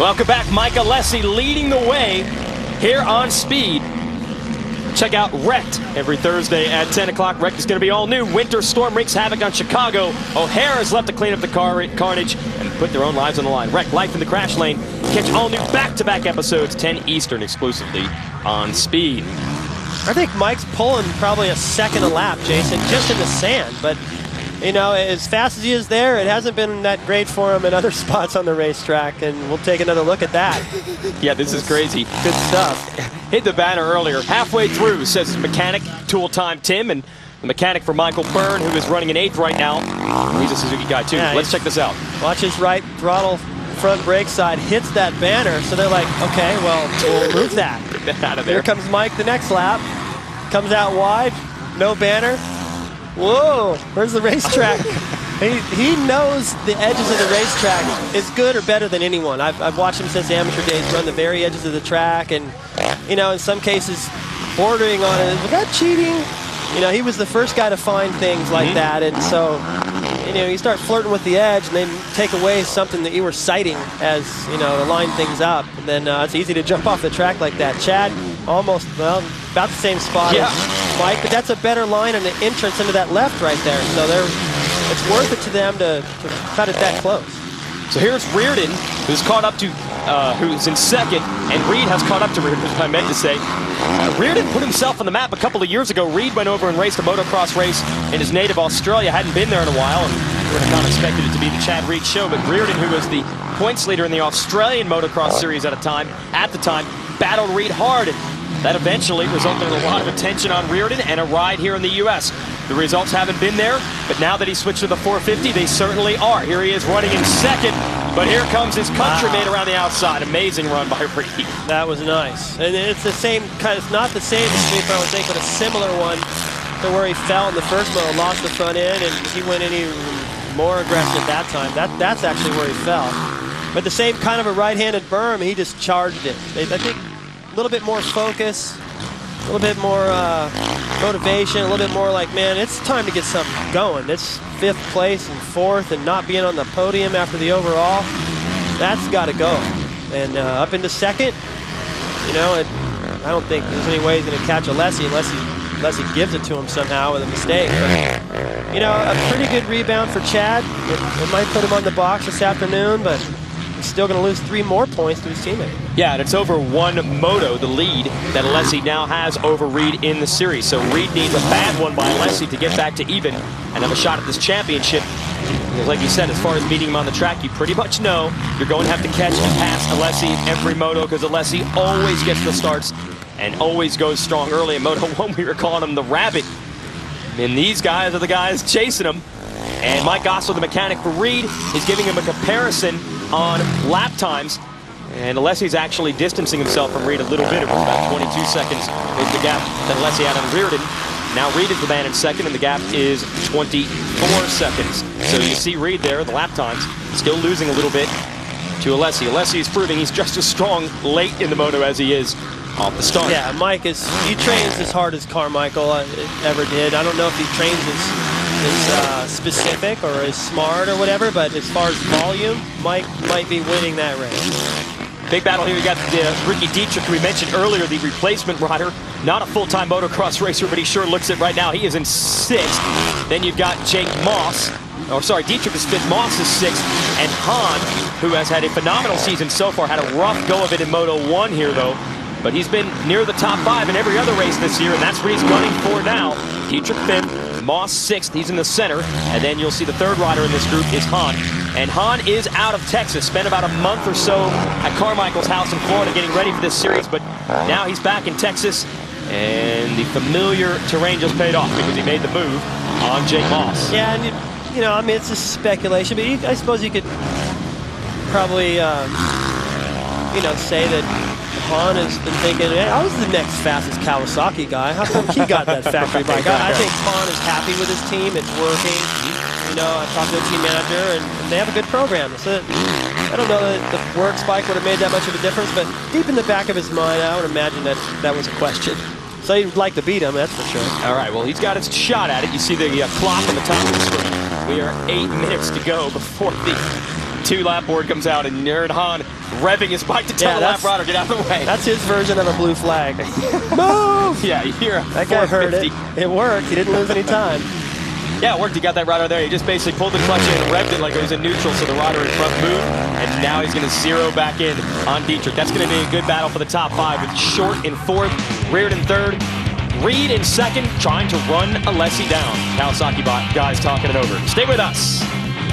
Welcome back. Mike Alessi leading the way here on Speed. Check out Wrecked every Thursday at 10 o'clock. Wrecked is going to be all new. Winter storm wreaks havoc on Chicago. O'Hare is left to clean up the carnage and put their own lives on the line. Wrecked, Life in the Crash Lane. Catch all new back-to-back episodes, 10 Eastern exclusively on Speed. I think Mike's pulling probably a second a lap, Jason, just in the sand. But, you know, as fast as he is there, it hasn't been that great for him in other spots on the racetrack, and we'll take another look at that. Yeah, this is crazy. Good stuff. Hit the banner earlier. Halfway through, says his mechanic, Tool Time Tim, and the mechanic for Michael Byrne, who is running an 8th right now. He's a Suzuki guy, too. Yeah, let's check this out. Watch his right throttle front brake side hits that banner, so they're like, okay, well, we'll move that. Get that out of there. Here comes Mike the next lap. Comes out wide, no banner. Whoa, where's the racetrack? He knows the edges of the racetrack is good or better than anyone. I've watched him since the amateur days run the very edges of the track, and, you know, in some cases, bordering on it. Was that cheating? You know, he was the first guy to find things like that, and so, you know, you start flirting with the edge and then take away something that you were citing as, you know, to line things up. And then it's easy to jump off the track like that. Chad, almost, well, about the same spot as Mike, but that's a better line and the entrance into that left right there. So it's worth it to them to cut it that close. So here's Reardon, who's caught up to, who's in second, and Reed has caught up to Reardon, which I meant to say. Reardon put himself on the map a couple of years ago. Reed went over and raced a motocross race in his native Australia. Hadn't been there in a while, and would have not expected it to be the Chad Reed show. But Reardon, who was the points leader in the Australian motocross series at the time, battled Reed hard. And that eventually resulted in a lot of attention on Reardon and a ride here in the U.S. The results haven't been there, but now that he switched to the 450, they certainly are. Here he is running in second, but here comes his countryman around the outside. Amazing run by Reed. That was nice. And it's the same kind, it's not the same sweep, I would think, but a similar one to where he fell in the first moto, lost the front end, and he went any more aggressive that time. That's actually where he fell. But the same kind of a right-handed berm, he just charged it. I think a little bit more focus, a little bit more motivation, a little bit more like, man, it's time to get something going. It's 5th place and 4th and not being on the podium after the overall. That's got to go. And up into 2nd, you know, I don't think there's any way he's going to catch Alessi unless he gives it to him somehow with a mistake. But, you know, a pretty good rebound for Chad. It might put him on the box this afternoon, but he's still going to lose 3 more points to his teammate. Yeah, and it's over 1 moto, the lead that Alessi now has over Reed in the series. So Reed needs a bad one by Alessi to get back to even and have a shot at this championship. Because like you said, as far as meeting him on the track, you pretty much know you're going to have to catch and pass Alessi every moto, because Alessi always gets the starts and always goes strong early. In Moto 1, we were calling him the rabbit. And these guys are the guys chasing him. And Mike Osler, the mechanic for Reed, is giving him a comparison on lap times. And Alessi's actually distancing himself from Reed a little bit. It was about 22 seconds is the gap that Alessi had on Reardon. Now Reed is the man in second, and the gap is 24 seconds. So you see Reed there, the lap times, still losing a little bit to Alessi. Alessi is proving he's just as strong late in the moto as he is off the start. Yeah, Mike he trains as hard as Carmichael ever did. I don't know if he trains as specific or as smart or whatever, but as far as volume, Mike might be winning that race. Big battle here. We got Ricky Dietrich, who we mentioned earlier, the replacement rider. Not a full-time motocross racer, but he sure looks it right now. He is in 6th. Then you've got Jake Moss. Oh, sorry, Dietrich is 5th, Moss is 6th. And Hahn, who has had a phenomenal season so far, had a rough go of it in Moto 1 here, though. But he's been near the top 5 in every other race this year, and that's what he's gunning for now. Dietrich 5th, Moss 6th, he's in the center. And then you'll see the 3rd rider in this group is Hahn. And Hahn is out of Texas, spent about a month or so at Carmichael's house in Florida getting ready for this series, but now he's back in Texas, and the familiar terrain just paid off because he made the move on Jake Moss. Yeah, and you know, I mean, it's just speculation, but I suppose you could probably, you know, say that Hahn has been thinking, hey, I was the next fastest Kawasaki guy. How come he got that factory bike? I think Hahn is happy with his team. It's working. You know, I talked to the team manager, and they have a good program. So I don't know that the Works bike would have made that much of a difference, but deep in the back of his mind, I would imagine that that was a question. So he'd like to beat him, that's for sure. All right, well, he's got his shot at it. You see the clock on the top of the screen. We are 8 minutes to go before the 2-lap board comes out, and Aaron Hahn revving his bike to tell the lap rider, get out of the way. That's his version of a blue flag. Move! Yeah, you hear that guy heard it. It worked. He didn't lose any time. Yeah, it worked. He got that rider there. He just basically pulled the clutch in, revved it like it was in neutral, so the rider in front moved, and now he's going to zero back in on Dietrich. That's going to be a good battle for the top 5 with Short in 4th, Reardon in 3rd, Reed in 2nd, trying to run Alessi down. Kawasaki guys talking it over. Stay with us.